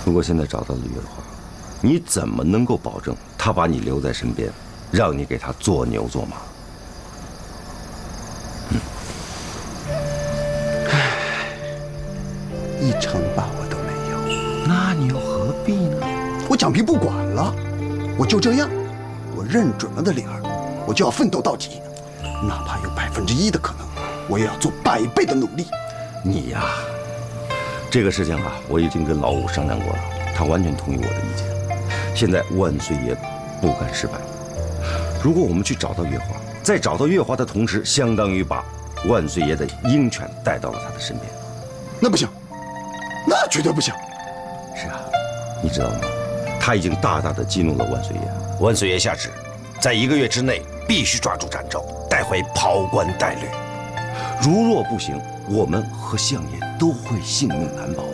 如果现在找到了月华，你怎么能够保证他把你留在身边，让你给他做牛做马？一成把握都没有。那你又何必呢？我蒋平不管了，我就这样，我认准了的理儿，我就要奋斗到底，哪怕有1%的可能，我也要做100倍的努力。你呀，这个事情啊，我已经跟老五商量过了，他完全同意我的意见。现在万岁爷不敢失败，如果我们去找到月华，在找到月华的同时，相当于把万岁爷的鹰犬带到了他的身边。那不行，那绝对不行。是啊，你知道吗？他已经大大的激怒了万岁爷。万岁爷下旨，在1个月之内必须抓住展昭，带回袍冠带履。如若不行，我们和相爷都会性命难保啊！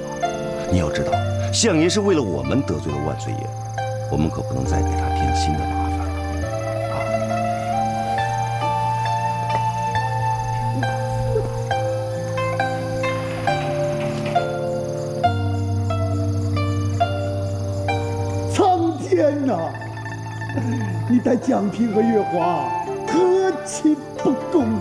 你要知道，相爷是为了我们得罪了万岁爷，我们可不能再给他添新的麻烦了啊！苍天呐！你待蒋平和月华何其不公啊！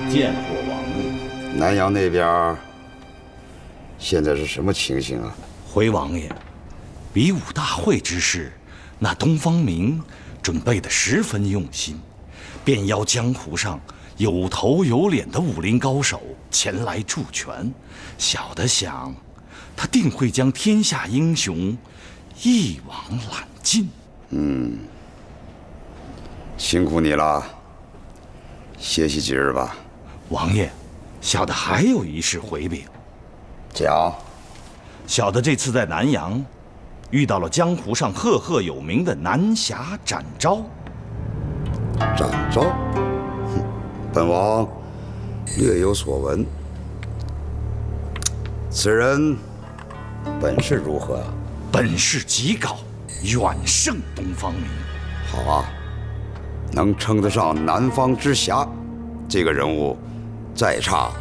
见过王爷。南阳那边现在是什么情形啊？回王爷，比武大会之事，那东方明准备得十分用心，便邀江湖上有头有脸的武林高手前来助拳。小的想，他定会将天下英雄一网揽尽。辛苦你了，歇息几日吧。王爷，小的还有一事回禀。讲。小的这次在南阳，遇到了江湖上赫赫有名的南侠展昭。展昭，本王略有所闻。此人本事如何啊？本事极高，远胜东方明。好啊，能称得上南方之侠。这个人物再差，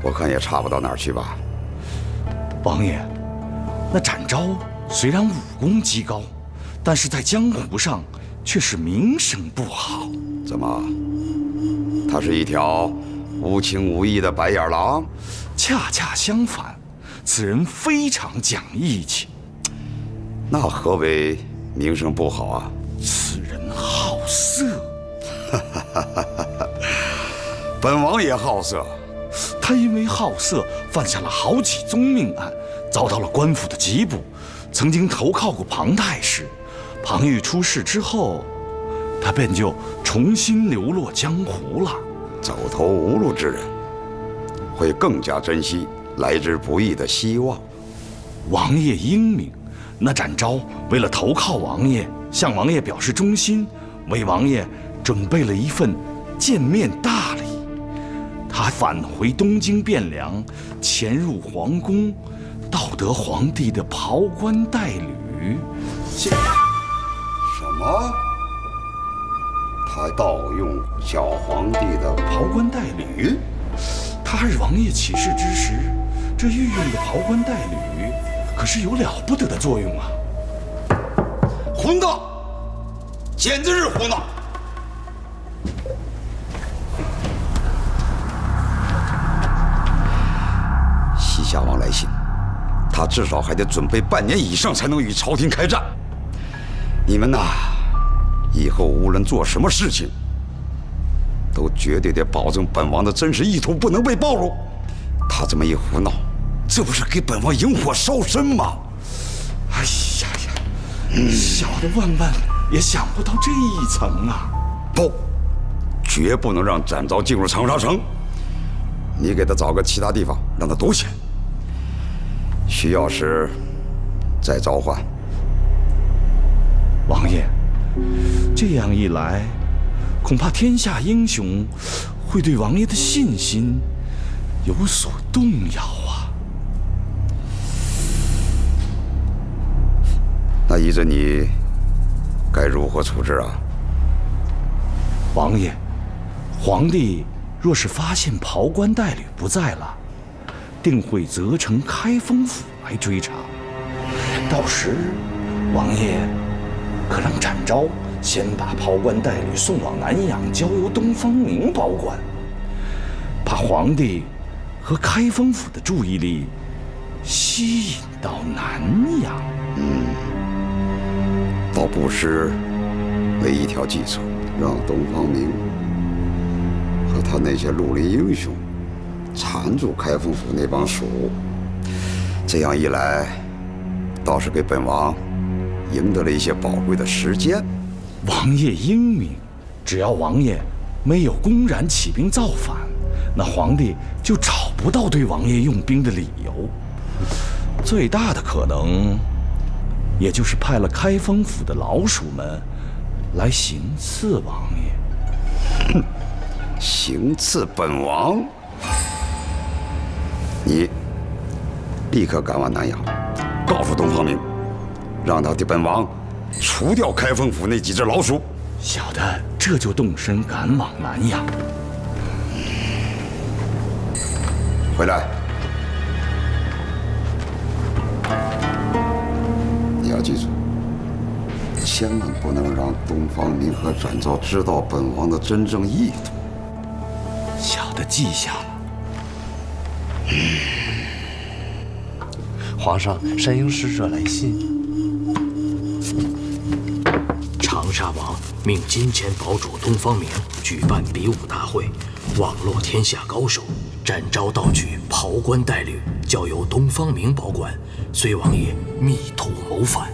我看也差不到哪儿去吧。王爷，那展昭虽然武功极高，但是在江湖上却是名声不好。怎么？他是一条无情无义的白眼狼？恰恰相反，此人非常讲义气。那何为名声不好啊？此人好色。本王也好色。他因为好色，犯下了好几宗命案，遭到了官府的缉捕。曾经投靠过庞太师，庞玉出事之后，他便就重新流落江湖了。走投无路之人，会更加珍惜来之不易的希望。王爷英明，那展昭为了投靠王爷，向王爷表示忠心，为王爷准备了一份见面大礼。他返回东京汴梁，潜入皇宫，盗得皇帝的袍冠带履。什么？他盗用小皇帝的袍冠带履？他日王爷起事之时，这御用的袍冠带履可是有了不得的作用啊！胡闹，简直是胡闹！西夏王来信，他至少还得准备半年以上才能与朝廷开战。你们呐，以后无论做什么事情，都绝对得保证本王的真实意图不能被暴露。他这么一胡闹，这不是给本王引火烧身吗？哎呀呀，小的万万也想不到这一层啊！不，绝不能让展昭进入长沙城。你给他找个其他地方，让他躲起来。需要时再召唤。王爷，这样一来，恐怕天下英雄会对王爷的信心有所动摇啊！那依着你，该如何处置啊？王爷，皇帝若是发现袍冠带履不在了，定会责成开封府来追查。到时，王爷可让展昭先把袍冠带履送往南阳，交由东方明保管，把皇帝和开封府的注意力吸引到南阳。倒不失为一条计策，让东方明和他那些绿林英雄缠住开封府那帮鼠。这样一来，倒是给本王赢得了一些宝贵的时间。王爷英明，只要王爷没有公然起兵造反，那皇帝就找不到对王爷用兵的理由。最大的可能，也就是派了开封府的老鼠们来行刺王爷。哼，行刺本王？你立刻赶往南阳，告诉东方明，让他替本王除掉开封府那几只老鼠。小的这就动身赶往南阳。回来，你要记住，千万不能让东方明和展昭知道本王的真正意图。小的记下了。皇上，山鹰使者来信。长沙王命金钱堡主东方明举办比武大会，网络天下高手，展昭盗取袍冠带履，交由东方明保管。隋王爷密图谋反。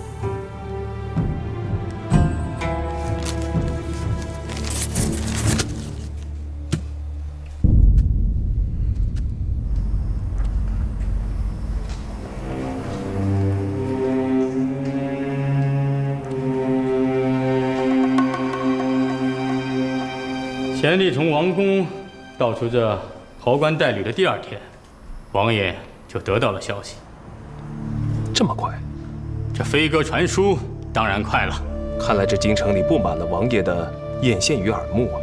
贤弟从王宫盗出这袍冠带履的第2天，王爷就得到了消息。这么快？这飞鸽传书当然快了。看来这京城里布满了王爷的眼线与耳目啊！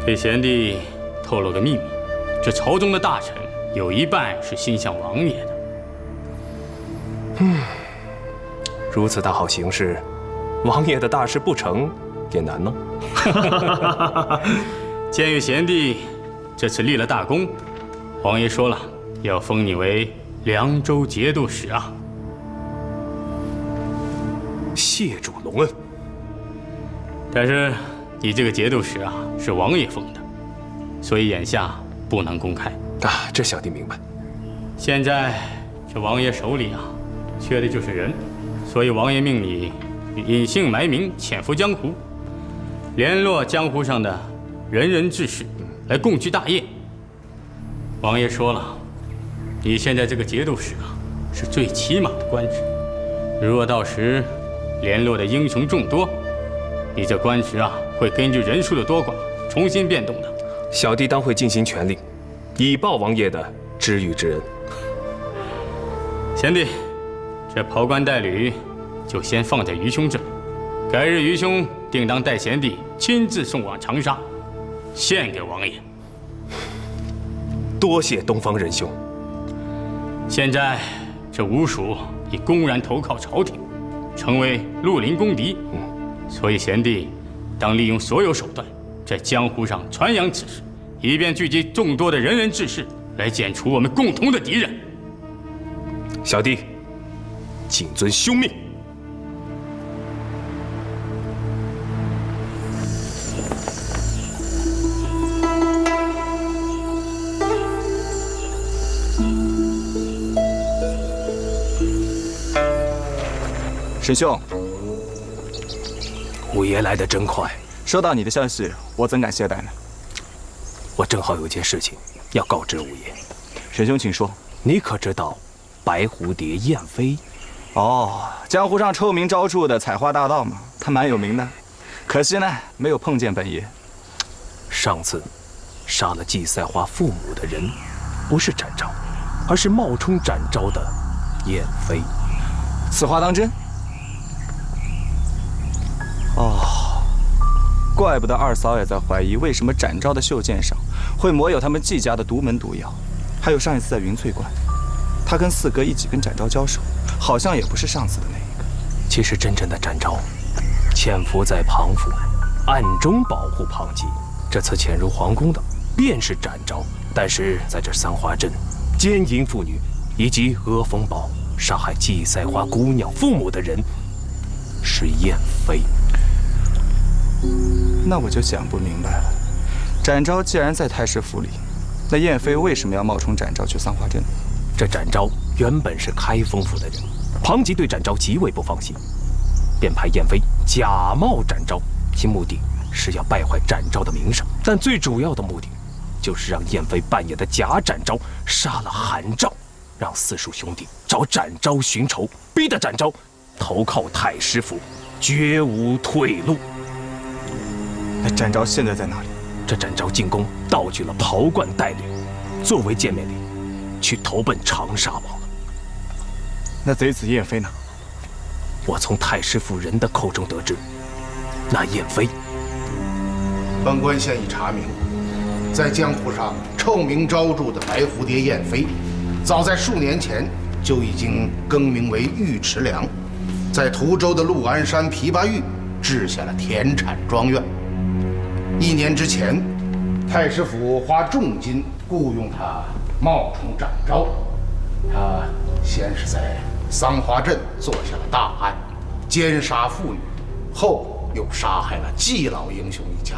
给贤弟透露个秘密，这朝中的大臣有一半是心向王爷的。如此大好形势，王爷的大事不成也难呢。鉴于贤弟这次立了大功，王爷说了要封你为凉州节度使啊。谢主隆恩。但是你这个节度使啊是王爷封的，所以眼下不能公开啊。这小弟明白。现在这王爷手里啊缺的就是人，所以王爷命你隐姓埋名，潜伏江湖，联络江湖上的仁人志士来共聚大业。王爷说了，你现在这个节度使啊是最起码的官职，如若到时联络的英雄众多，你这官职啊会根据人数的多寡重新变动的。小弟当会尽心全力，以报王爷的知遇之恩。贤弟，这袍冠带履就先放在愚兄这里，改日愚兄定当带贤弟亲自送往长沙，献给王爷。多谢东方仁兄。现在这吴蜀已公然投靠朝廷，成为绿林公敌，所以贤弟当利用所有手段，在江湖上传扬此事，以便聚集众多的仁人志士来剪除我们共同的敌人。小弟谨遵兄命。沈兄，五爷来得真快，收到你的消息，我怎敢懈怠呢？我正好有件事情要告知五爷。沈兄，请说。你可知道白蝴蝶燕飞？哦，江湖上臭名昭著的采花大盗嘛，他蛮有名的。可惜呢，没有碰见本爷。上次杀了季赛花父母的人，不是展昭，而是冒充展昭的燕飞。此话当真？怪不得二嫂也在怀疑，为什么展昭的袖剑上会抹有他们季家的独门毒药。还有上一次在云翠观，他跟四哥一起跟展昭交手，好像也不是上次的那一个。其实真正的展昭，潜伏在庞府，暗中保护庞吉。这次潜入皇宫的，便是展昭。但是在这三花镇，奸淫妇女以及阿风堡杀害季赛花姑娘父母的人，是燕飞。那我就想不明白了，展昭既然在太师府里，那燕飞为什么要冒充展昭去桑花镇？这展昭原本是开封府的人，庞吉对展昭极为不放心，便派燕飞假冒展昭，其目的是要败坏展昭的名声，但最主要的目的就是让燕飞扮演的假展昭杀了韩昭，让四叔兄弟找展昭寻仇，逼得展昭投靠太师府，绝无退路。那展昭现在在哪里？这展昭进宫盗取了袍冠带履，作为见面礼，去投奔长沙王了。那贼子燕飞呢？我从太师府人的口中得知，那燕飞，本官现已查明，在江湖上臭名昭著的白蝴蝶燕飞，早在数年前就已经更名为尉迟良，在涂州的陆安山枇杷峪置下了田产庄院。1年之前，太师府花重金雇佣他冒充展昭，他先是在桑花镇做下了大案，奸杀妇女，后又杀害了季老英雄一家。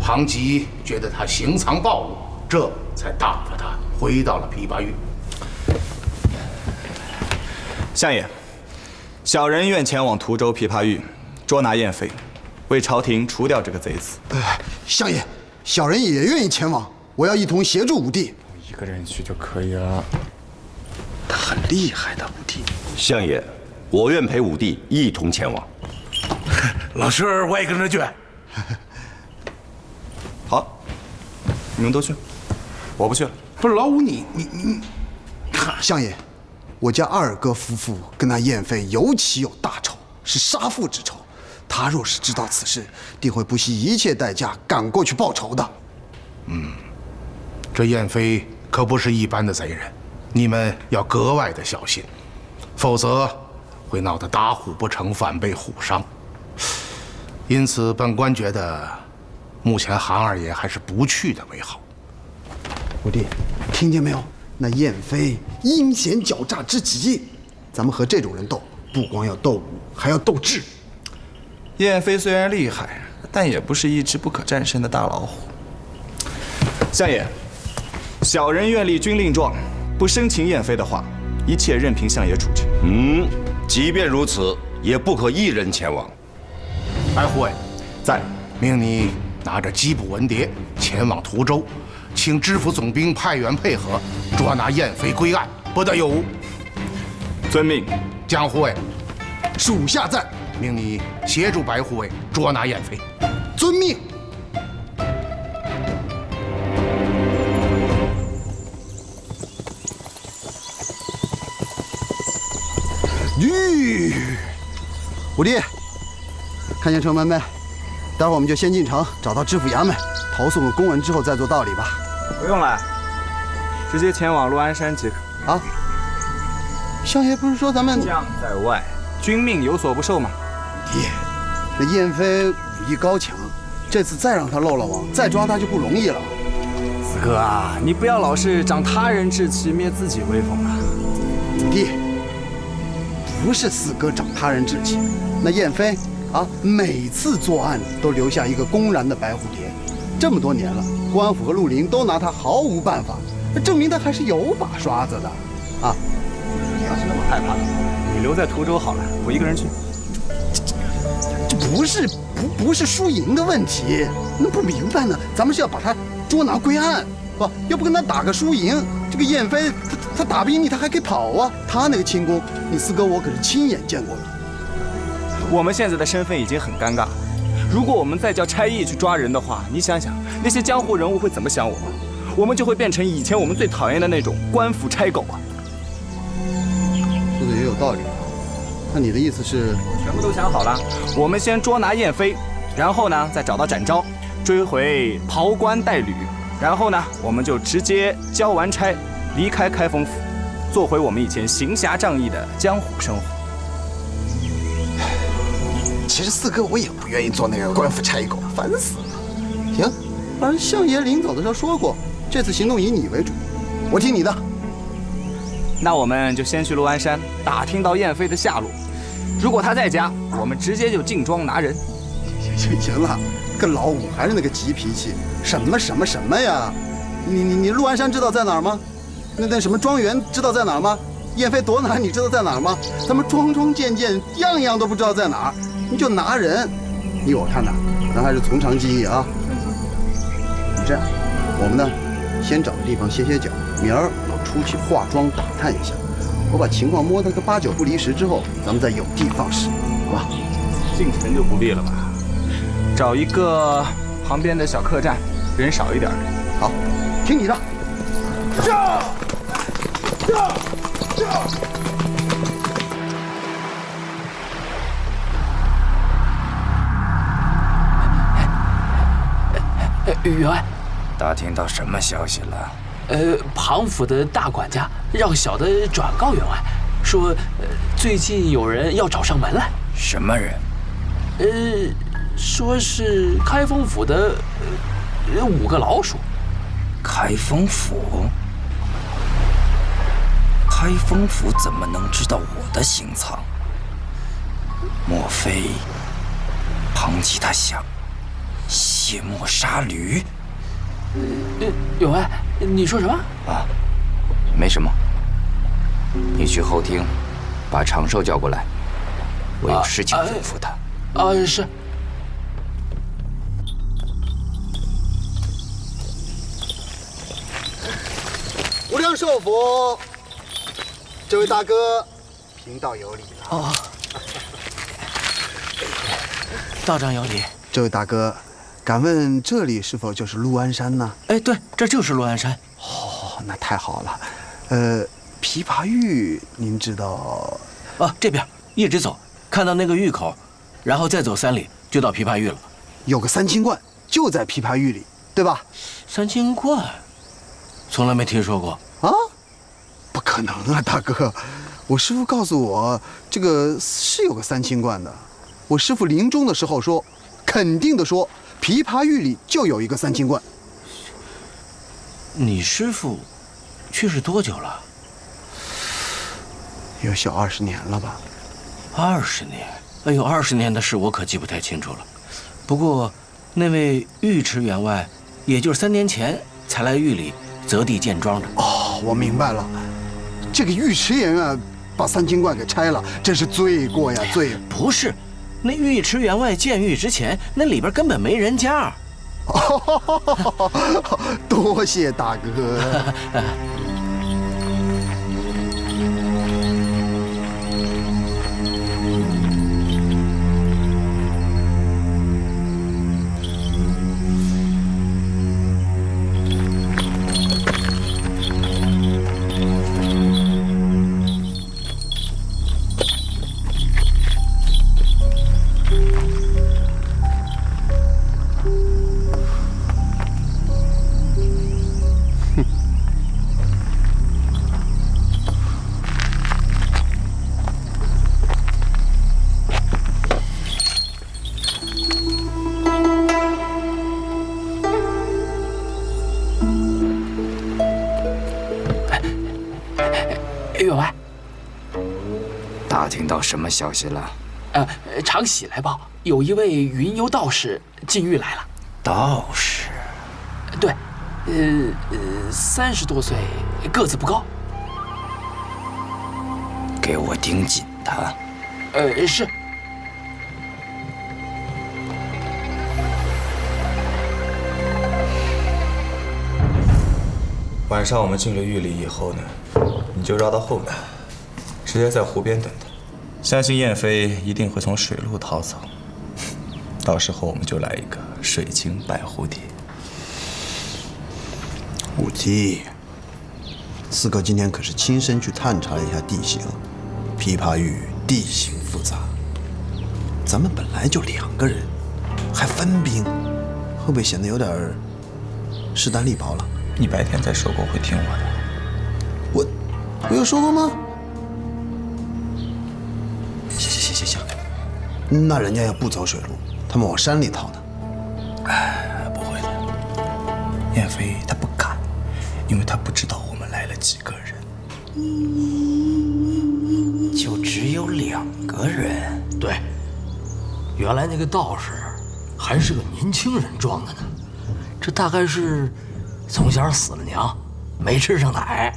庞吉觉得他行藏暴露，这才打发他回到了枇杷峪。相爷，小人愿前往涂州枇杷峪，捉拿燕飞，为朝廷除掉这个贼子。相爷，小人也愿意前往，我要一同协助五弟。一个人去就可以了。他很厉害的，五弟。相爷，我愿陪五弟一同前往。老师，我也跟着去。好，你们都去，我不去了。不是老五，你，相爷，我家二哥夫妇跟那燕飞尤其有大仇，是杀父之仇。他若是知道此事，定会不惜一切代价赶过去报仇的。这燕飞可不是一般的贼人，你们要格外的小心，否则会闹得打虎不成反被虎伤。因此，本官觉得，目前韩二爷还是不去的为好。五弟，听见没有？那燕飞阴险狡诈之极，咱们和这种人斗，不光要斗武，还要斗智。燕飞虽然厉害，但也不是一只不可战胜的大老虎。相爷，小人愿立军令状，不生擒燕飞的话，一切任凭相爷处置。即便如此，也不可一人前往。白护卫，在，命你拿着缉捕文牒前往涂州，请知府总兵派员配合，捉拿燕飞归案，不得有误。遵命。江护卫，属下在。命你协助白护卫捉拿燕飞。遵命。五弟，看见城门没？待会儿我们就先进城，找到知府衙门，投送个公文之后再做道理吧。不用了，直接前往陆安山即可。啊，相爷不是说咱们将在外，君命有所不受吗？爹，那燕飞武艺高强，这次再让他漏了网，再抓他就不容易了。四哥啊，你不要老是长他人志气，灭自己威风啊！爹，不是四哥长他人志气，那燕飞啊，每次作案都留下一个公然的白蝴蝶，这么多年了，公安府和绿林都拿他毫无办法，证明他还是有把刷子的啊！你要是那么害怕的话，你留在涂州好了，我一个人去。这不是输赢的问题，那不明白呢？咱们是要把他捉拿归案，不，要不跟他打个输赢。这个燕飞他打不赢你，他还可以跑啊！他那个轻功，你四哥我可是亲眼见过的。我们现在的身份已经很尴尬，如果我们再叫差役去抓人的话，你想想那些江湖人物会怎么想我们？我们就会变成以前我们最讨厌的那种官府差狗啊！说的也有道理。那你的意思是？我全部都想好了，我们先捉拿燕飞，然后呢再找到展昭，追回袍冠带履，然后呢我们就直接交完差，离开开封府，做回我们以前行侠仗义的江湖生活。其实四哥我也不愿意做那个官府差狗，烦死了。行，反正相爷临走的时候说过，这次行动以你为主，我听你的。那我们就先去陆安山打听到燕飞的下落，如果他在家，我们直接就进庄拿人。行了，跟老五还是那个急脾气，什么呀？你陆安山知道在哪儿吗？那什么庄园知道在哪儿吗？燕飞躲哪儿你知道在哪儿吗？咱们桩件样样都不知道在哪儿，你就拿人，依我看呐，咱还是从长计议啊。你这样，我们呢，先找个地方歇歇脚，明儿我出去化妆打探一下，我把情况摸得个8、9不离10之后，咱们再有的放矢，好吧？进城就不必了吧？找一个旁边的小客栈，人少一点。好，听你的。员外，打听到什么消息了？庞府的大管家让小的转告员外，说最近有人要找上门来。什么人？说是开封府的5个老鼠。开封府？开封府怎么能知道我的行藏？莫非庞吉他想卸磨杀驴？员外，你说什么？啊，没什么。你去后厅，把长寿叫过来，我有事情吩咐他。是。无量寿府，这位大哥，贫道有礼了。哦，道长有礼。这位大哥，敢问这里是否就是陆安山呢？哎，对，这就是陆安山。哦，那太好了。琵琶峪您知道？这边一直走，看到那个峪口，然后再走3里就到琵琶峪了。有个三清观，就在琵琶峪里，对吧？三清观，从来没听说过。啊？不可能啊，大哥！我师父告诉我，这个是有个三清观的。我师父临终的时候说，肯定的说，琵琶峪里就有一个三清观。你师父去世多久了？有小20年了吧？20年？哎呦，20年的事我可记不太清楚了。不过，那位尉迟员外，也就是3年前才来峪里择地建庄的。哦，我明白了，这个尉迟员外把三清观给拆了，这是罪过呀，罪！不是，那尉迟员外建峪之前，那里边根本没人家。多谢大哥。员外，打听到什么消息了？常喜来报，有一位云游道士进峪来了。道士？对，30多岁，个子不高。给我盯紧他。是。晚上我们进了峪里以后呢，你就绕到后面，直接在湖边等他。相信燕飞一定会从水路逃走，到时候我们就来一个水晶白蝴蝶。武吉，四哥今天可是亲身去探查了一下地形，琵琶峪地形复杂，咱们本来就2个人，还分兵，会不会显得有点势单力薄了？你白天再说过会听我的。我有说过吗？行，那人家要不走水路，他们往山里逃呢。不会的，燕飞他不敢，因为他不知道我们来了几个人。就只有2个人。对，原来那个道士还是个年轻人装的呢。这大概是从小死了娘，没吃上奶。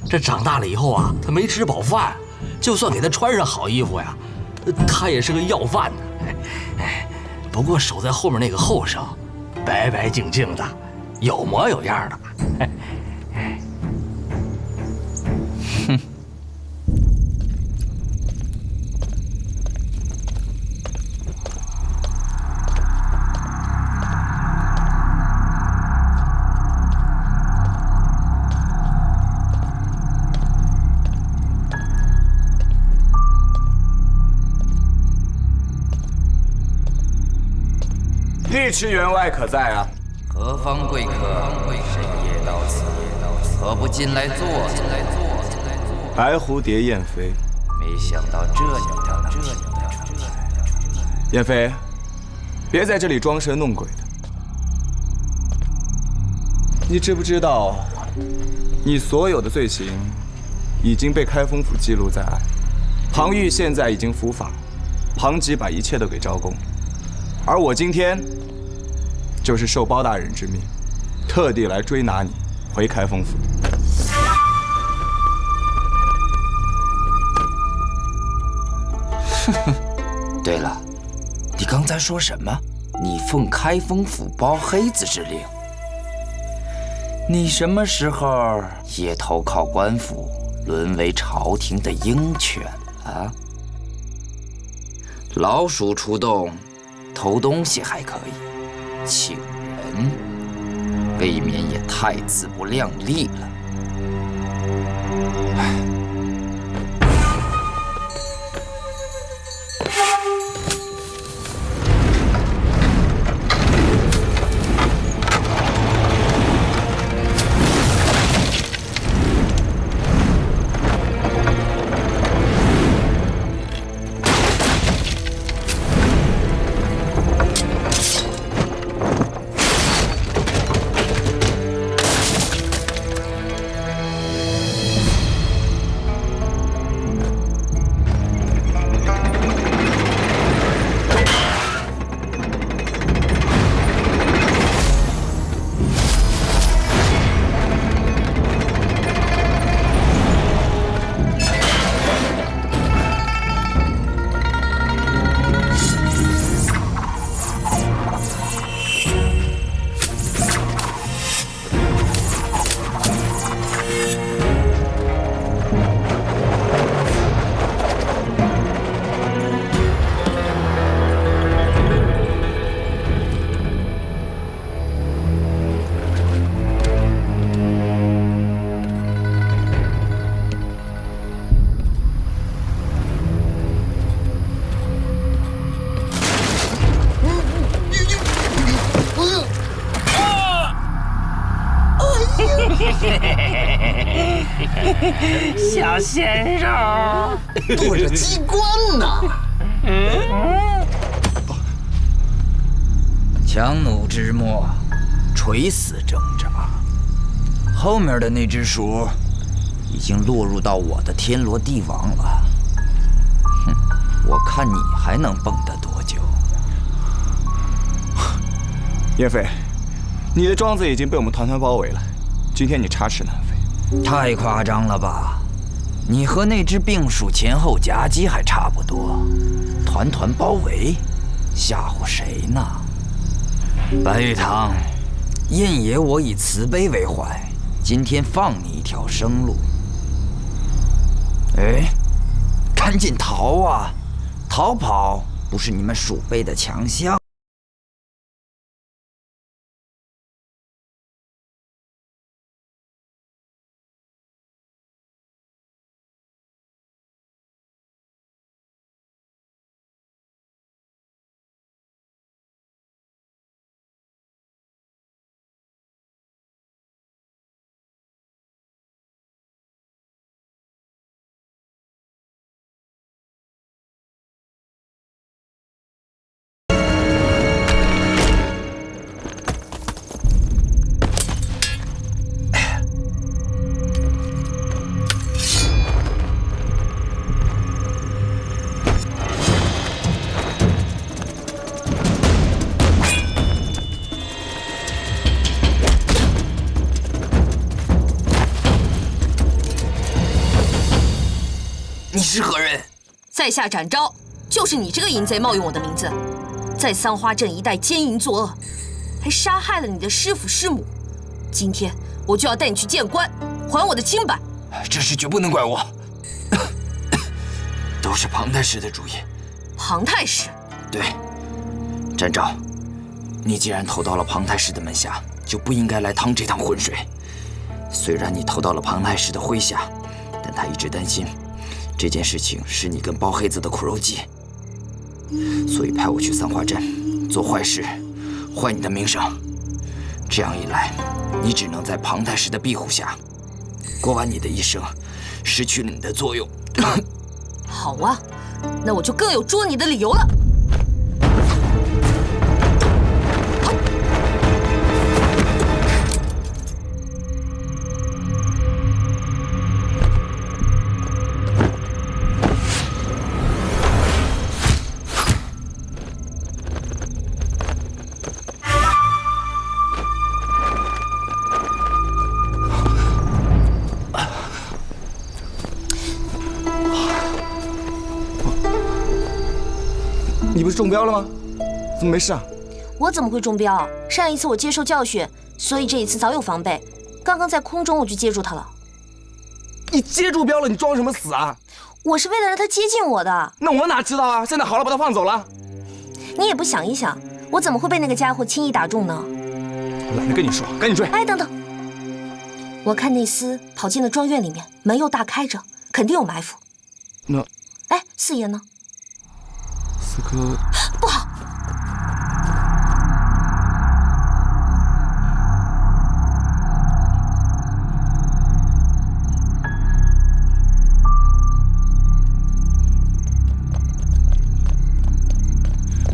这长大了以后啊，他没吃饱饭，就算给他穿上好衣服呀，他也是个要饭的。不过守在后面那个后生，白白净净的，有模有样的。哼。尉迟员外可在啊？何方贵客？深夜到此，何不进来坐？白蝴蝶燕飞。没想到这你都能听得出。燕飞，别在这里装神弄鬼的。你知不知道，你所有的罪行已经被开封府记录在案？庞玉现在已经伏法，庞吉把一切都给招供，而我今天就是受包大人之命，特地来追拿你回开封府。对了，你刚才说什么？你奉开封府包黑子之令？你什么时候也投靠官府，沦为朝廷的鹰犬了？老鼠出洞，偷东西还可以，请人未免也太自不量力了。小鲜肉，躲着机关呢。强弩之末，垂死挣扎。后面的那只鼠，已经落入到我的天罗地网了。哼，我看你还能蹦跶多久？燕飞，你的庄子已经被我们团团包围了，今天你插翅难飞。太夸张了吧！你和那只病鼠前后夹击还差不多，团团包围，吓唬谁呢？白玉堂，燕爷我以慈悲为怀，今天放你一条生路。哎，赶紧逃啊！逃跑不是你们鼠辈的强项。是何人？在下展昭，就是你这个淫贼冒用我的名字，在三花镇一带奸淫作恶，还杀害了你的师父师母。今天我就要带你去见官，还我的清白。这事绝不能怪我，都是庞太师的主意。庞太师？对，展昭，你既然投到了庞太师的门下，就不应该来趟这趟浑水。虽然你投到了庞太师的麾下，但他一直担心这件事情是你跟包黑子的苦肉计，所以派我去三花镇做坏事，坏你的名声。这样一来，你只能在庞太师的庇护下过完你的一生，失去了你的作用。好啊，那我就更有捉你的理由了。你不是中标了吗？怎么没事啊？我怎么会中标？上一次我接受教训，所以这一次早有防备。刚刚在空中我就接住他了。你接住标了，你装什么死啊？我是为了让他接近我的。那我哪知道啊？现在好了，把他放走了。你也不想一想，我怎么会被那个家伙轻易打中呢？懒得跟你说，赶紧追！哎，等等，我看内司跑进了庄院里面，门又大开着，肯定有埋伏。那，哎，四爷呢？四哥，不好！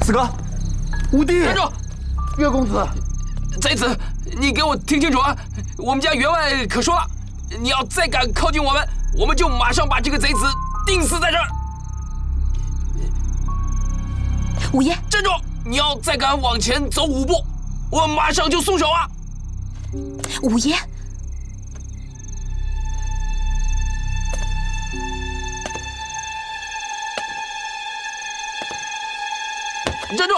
四哥，五弟，站住！岳公子，贼子，你给我听清楚啊！我们家员外可说了，你要再敢靠近我们，我们就马上把这个贼子钉死在这儿。五爷，站住！你要再敢往前走5步，我马上就松手啊！五爷，站住！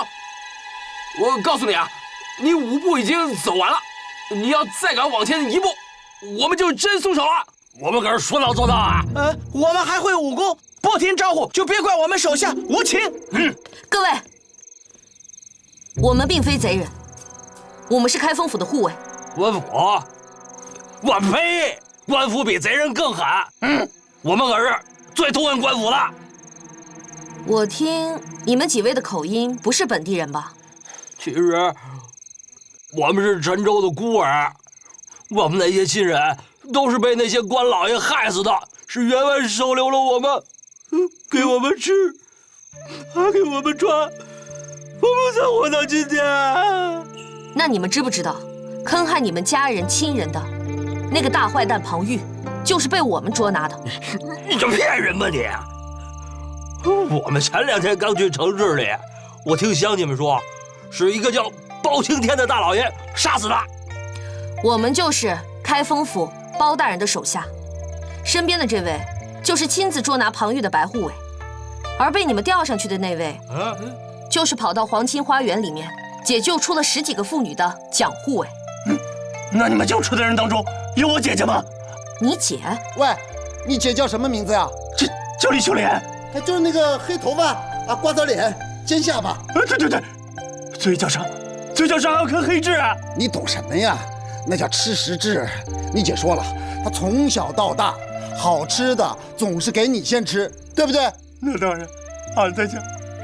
我告诉你啊，你5步已经走完了，你要再敢往前1步，我们就真松手了。我们可是说到做到啊！我们还会武功，不听招呼就别怪我们手下无情。各位，我们并非贼人，我们是开封府的护卫。官府？我呸！官府比贼人更狠。我们可是最痛恨官府的。我听你们几位的口音不是本地人吧？其实我们是陈州的孤儿，我们那些亲人都是被那些官老爷害死的，是员外收留了我们，给我们吃，还给我们穿，我们才活到今天。那你们知不知道，坑害你们家人亲人的那个大坏蛋庞玉，就是被我们捉拿的？你这骗人吧你！我们前2天刚去城市里，我听乡亲们说，是一个叫包青天的大老爷杀死的。我们就是开封府包大人的手下，身边的这位就是亲自捉拿庞玉的白护卫，而被你们调上去的那位，就是跑到皇亲花园里面解救出了10几个妇女的蒋护卫。那你们救出的人当中有我姐姐吗？你姐？喂，你姐叫什么名字呀？叫李秀莲。就是那个黑头发啊，瓜子脸，尖下巴。对，嘴角上还有颗黑痣啊！你懂什么呀？那叫吃实质。你姐说了，她从小到大，好吃的总是给你先吃，对不对？那当然，俺在家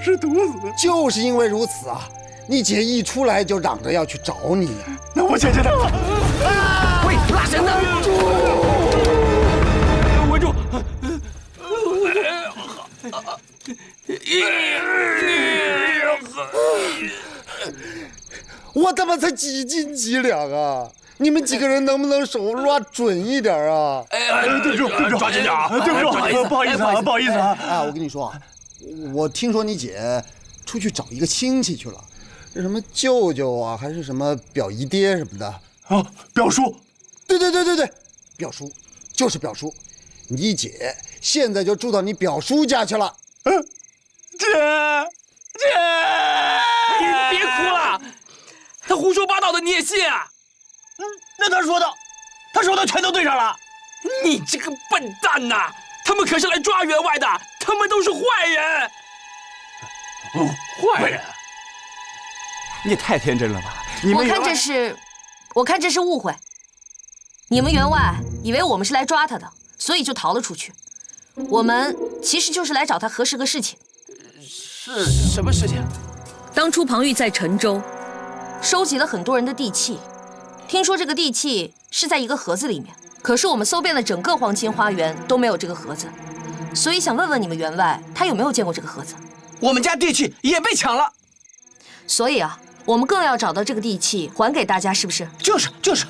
是毒死。就是因为如此啊，你姐一出来就嚷着要去找你。那我姐姐呢？喂，拉绳子！稳住！我他妈才几斤几两啊！你们几个人能不能手抓准一点啊？对不住，抓紧点啊！对不住，不好意思啊！啊，我跟你说，我听说你姐出去找一个亲戚去了，是什么舅舅啊，还是什么表姨爹什么的啊？表叔？对，表叔就是表叔。你姐现在就住到你表叔家去了。姐，你别哭了，他胡说八道的你也信啊？那他说的全都对上了。你这个笨蛋呐！他们可是来抓员外的，他们都是坏人。坏人？你也太天真了吧！我看这是误会。你们员外以为我们是来抓他的，所以就逃了出去。我们其实就是来找他核实个事情。是什么事情？当初庞玉在陈州收集了很多人的地契，听说这个地契是在一个盒子里面，可是我们搜遍了整个皇亲花园都没有这个盒子，所以想问问你们员外，他有没有见过这个盒子？我们家地契也被抢了，所以啊，我们更要找到这个地契还给大家，是不是？就是。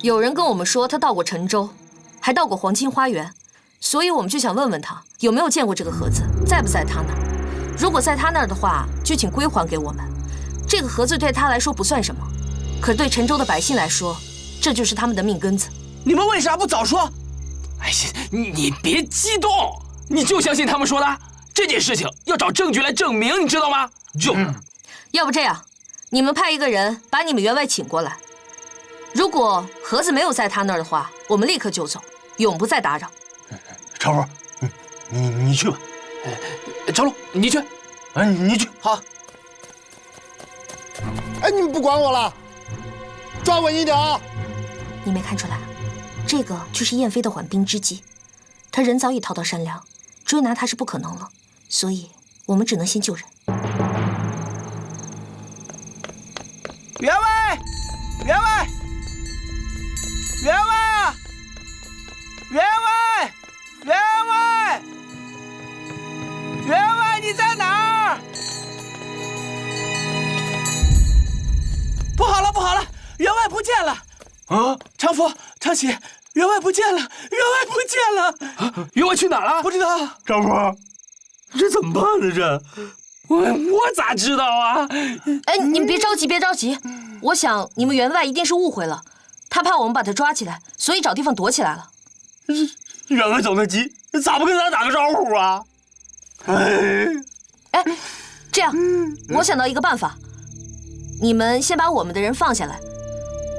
有人跟我们说他到过陈州，还到过皇亲花园，所以我们就想问问他有没有见过这个盒子，在不在他那儿。如果在他那儿的话，就请归还给我们。这个盒子对他来说不算什么，可对陈州的百姓来说，这就是他们的命根子。你们为啥不早说？哎呀，你别激动，你就相信他们说的。这件事情要找证据来证明，你知道吗？要不这样，你们派一个人把你们员外请过来。如果盒子没有在他那儿的话，我们立刻就走，永不再打扰。常福，你去吧。长龙，你去。你去。好。哎，你们不管我了，抓稳一点啊！你没看出来，这个就是燕飞的缓兵之计。他人早已逃到山梁，追拿他是不可能了，所以我们只能先救人。员外，你在哪儿？不好了，员外不见了！啊，常福、常喜，员外不见了！员外去哪儿了？不知道。常福，这怎么办呢？这，我咋知道啊？哎，你们别着急，我想你们员外一定是误会了，他怕我们把他抓起来，所以找地方躲起来了。员外走得急，咋不跟咱打个招呼啊？哎，这样，我想到一个办法，你们先把我们的人放下来，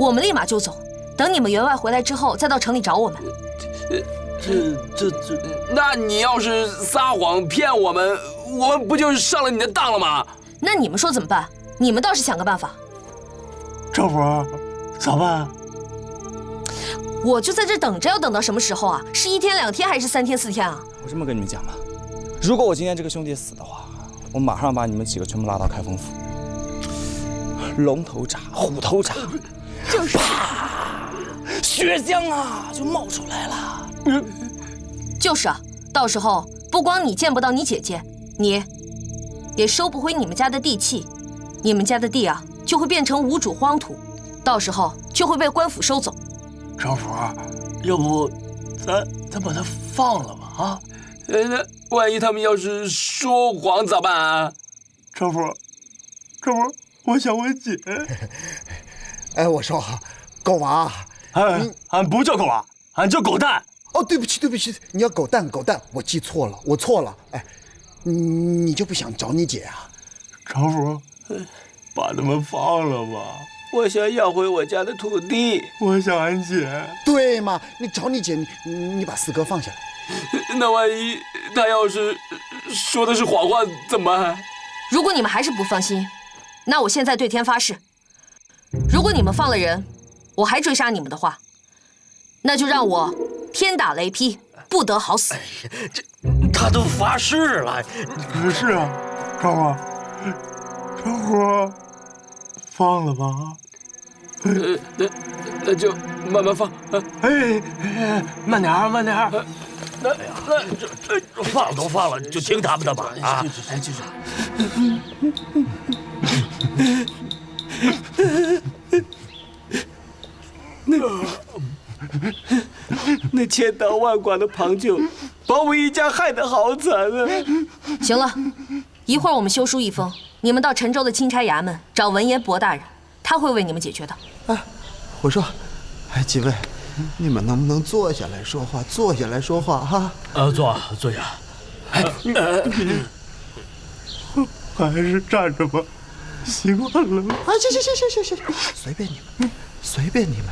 我们立马就走，等你们员外回来之后，再到城里找我们。那你要是撒谎骗我们不就是上了你的当了吗？那你们说怎么办？你们倒是想个办法。常福，咋办？我就在这等着，要等到什么时候啊？是1天2天还是3天4天啊？我这么跟你们讲吧，如果我今天这个兄弟死的话，我马上把你们几个全部拉到开封府，龙头铡、虎头铡，就是啪，血浆啊就冒出来了。就是啊，到时候不光你见不到你姐姐，你也收不回你们家的地契，你们家的地啊就会变成无主荒土，到时候就会被官府收走。常福，要不咱把他放了吧？啊？那万一他们要是说谎咋办啊？常福，我想我姐。哎，我说，狗娃，俺不叫狗娃，俺叫狗蛋。哦，对不起，你要狗蛋，我记错了，我错了。哎，你就不想找你姐啊？常福，把他们放了吧。我想要回我家的土地。我想俺姐。对嘛，你找你姐，你把四哥放下来。那万一他要是说的是谎话怎么办？如果你们还是不放心，那我现在对天发誓，如果你们放了人，我还追杀你们的话，那就让我天打雷劈，不得好死。这他都发誓了。是啊，常福，放了吧。那就慢慢放。慢点儿。那放都放了，就听他们的吧。啊，就是。那千刀万剐的庞舅，把我一家害得好惨啊！行了，一会儿我们修书一封，你们到陈州的钦差衙门找文彦博大人，他会为你们解决的。哎，我说，几位，你们能不能坐下来说话？坐下来说话哈。坐下。还是站着吧，习惯了。啊，行，随便你们，随便你们。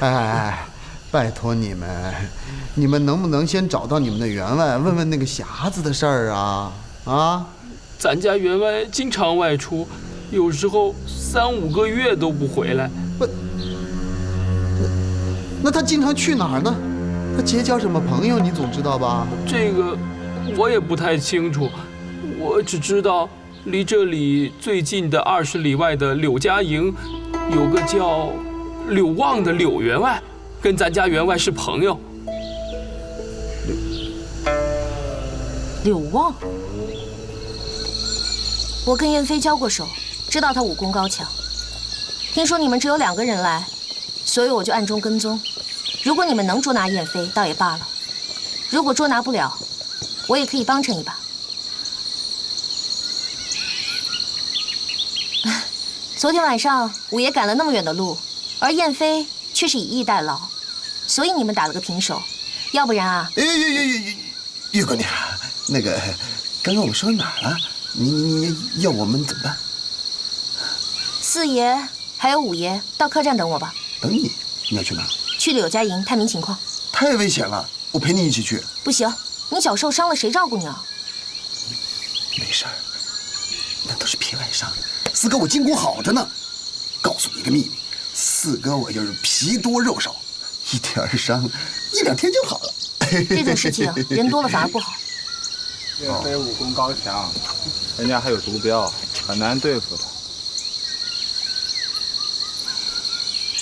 哎，拜托你们能不能先找到你们的员外，问问那个匣子的事儿啊？啊，咱家员外经常外出，有时候3、5个月都不回来。不，那他经常去哪儿呢？他结交什么朋友？你总知道吧？这个我也不太清楚，我只知道离这里最近的20里外的柳家营，有个叫柳旺的柳员外，跟咱家员外是朋友。柳旺，我跟燕飞交过手，知道他武功高强。听说你们只有2个人来，所以我就暗中跟踪。如果你们能捉拿燕飞，倒也罢了；如果捉拿不了，我也可以帮衬一把。昨天晚上五爷赶了那么远的路，而燕飞却是以逸待劳，所以你们打了个平手。要不然啊，玉姑娘，那个，刚刚我说哪儿了？你要我们怎么办4爷还有5爷到客栈等我吧。等你？你要去哪？去柳家营探明情况。太危险了，我陪你一起去。不行，你脚受伤了，谁照顾你啊？没事儿，那都是皮外伤。四哥我筋骨好着呢。告诉你一个秘密，四哥我就是皮多肉少，一点伤1、2天就好了。这种事情人多了反而不好。岳飞武功高强，人家还有毒镖，很难对付他。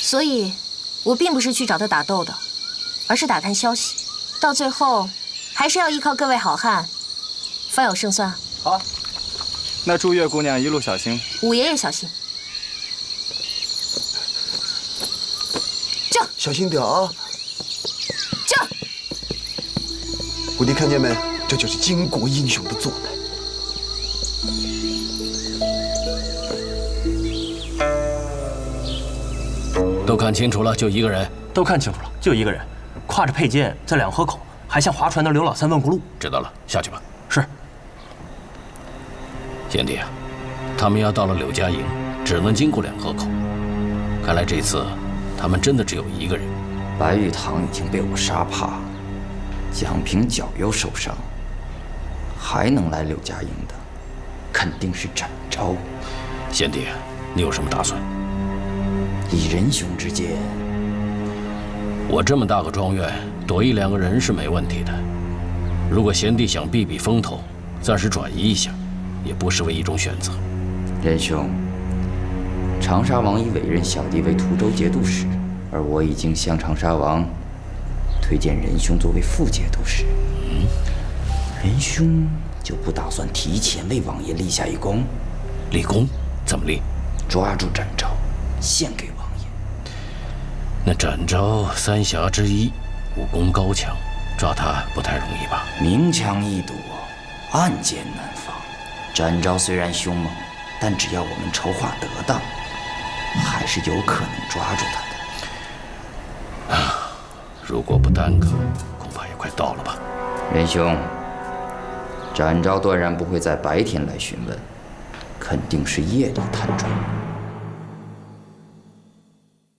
所以，我并不是去找他打斗的，而是打探消息。到最后，还是要依靠各位好汉，方有胜算。好，那祝岳姑娘一路小心。五爷也小心。叫，小心点啊！叫，虎弟看见没？这就是巾帼英雄的做派。都看清楚了，就1个人。都看清楚了，就1个人，挎着佩剑在2河口，还向划船的刘老三问过路。知道了，下去吧。是。贤弟啊，他们要到了柳家营，只能经过2河口。看来这次他们真的只有1个人。白玉堂已经被我杀怕，蒋平脚又受伤，还能来柳家营的，肯定是展昭。贤弟，你有什么打算？以仁兄之见，我这么大个庄园，躲1、2个人是没问题的。如果贤弟想避避风头，暂时转移一下，也不失为一种选择。仁兄，长沙王已委任小弟为蒲州节度使，而我已经向长沙王推荐仁兄作为副节度使。仁兄就不打算提前为王爷立下一功？立功？怎么立？抓住展昭，献给王爷。那展昭3侠之一，武功高强，抓他不太容易吧？明枪易躲，暗箭难防。展昭虽然凶猛，但只要我们筹划得当，还是有可能抓住他的。啊，如果不耽搁，恐怕也快到了吧？仁兄，展昭断然不会在白天来询问，肯定是夜里探庄。